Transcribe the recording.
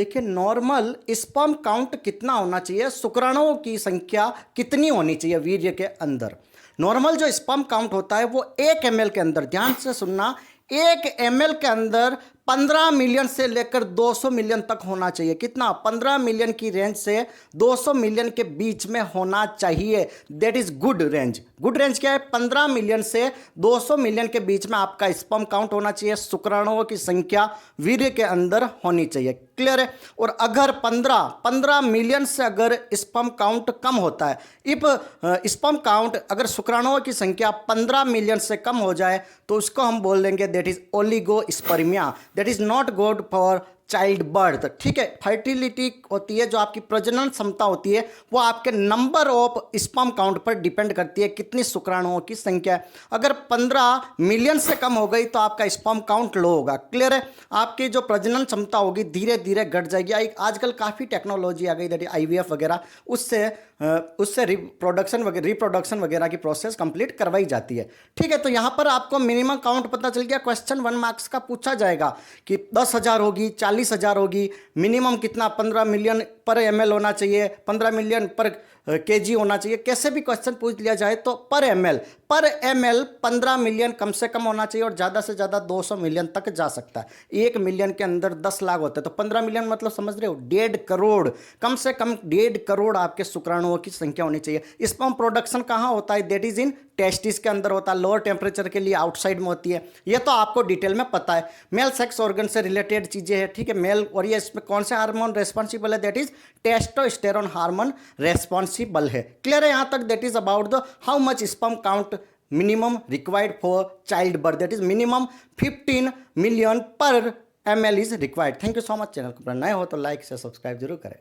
देखिए normal sperm count कितना होना चाहिए, शुक्राणुओं की संख्या कितनी होनी चाहिए वीर्य के अंदर। नॉर्मल जो स्पर्म काउंट होता है वो 1 ml के अंदर, ध्यान से सुनना, 1 ml के अंदर 15 मिलियन से लेकर 200 मिलियन तक होना चाहिए। कितना? 15 मिलियन की रेंज से 200 मिलियन के बीच में होना चाहिए। That is good range. Good range क्या है? 15 मिलियन से 200 मिलियन के बीच में आपका स्पर्म काउंट होना चाहिए, शुक्राणुओं की संख्या वीर्य के अंदर होनी चाहिए। क्लियर है? और अगर 15 मिलियन से अगर स्पर्म काउंट कम होता है, इफ स्पर्म काउंट अगर शुक्राणुओं की संख्या 15 मिलियन से कम हो जाए तो उसको हम बोल देंगे that is oligospermia, that is not good for child birth. ठीक है, फर्टिलिटी होती है, जो आपकी प्रजनन क्षमता होती है वो आपके नंबर ऑफ स्पर्म काउंट पर डिपेंड करती है, कितनी शुक्राणुओं की संख्या है। अगर 15 मिलियन से कम हो गई तो आपका स्पर्म काउंट लो होगा। क्लियर है? आपकी जो प्रजनन क्षमता होगी धीरे धीरे घट जाएगी। आजकल काफ़ी टेक्नोलॉजी आ गई, दैट IVF वगैरह, उससे रिप्रोडक्शन वगैरह की प्रोसेस कंप्लीट करवाई जाती है। ठीक है, तो यहाँ पर आपको मिनिमम काउंट पता चल गया। क्वेश्चन 1 मार्क्स का पूछा जाएगा कि 10,000 होगी, 40,000 होगी, मिनिमम कितना 15 मिलियन पर ml होना चाहिए, 15 मिलियन पर kg होना चाहिए। कैसे भी क्वेश्चन पूछ लिया जाए तो पर ml 15 मिलियन कम से कम होना चाहिए और ज़्यादा से ज़्यादा 200 मिलियन तक जा सकता है। 1 मिलियन के अंदर 10 लाख होते हैं, तो 15 मिलियन मतलब समझ रहे हो, 1.5 करोड़, कम से कम 1.5 करोड़ आपके शुक्राणुओं की संख्या होनी चाहिए। स्पर्म प्रोडक्शन कहाँ होता है? दैट इज इन टेस्टिस के अंदर होता है, लोअर टेम्परेचर के लिए आउटसाइड में होती है। ये तो आपको डिटेल में पता है, मेल सेक्स ऑर्गन से रिलेटेड चीजें हैं। ठीक है, मेल, और ये इसमें कौन से हार्मोन रेस्पॉन्सिबल है? That is testosterone hormone responsible है। क्लियर है यहाँ तक? That is about the how much sperm count minimum required for child birth, that is minimum 15 million पर ml is required. Thank you so much. Channel को नए हो तो like से सब्सक्राइब जरूर करें।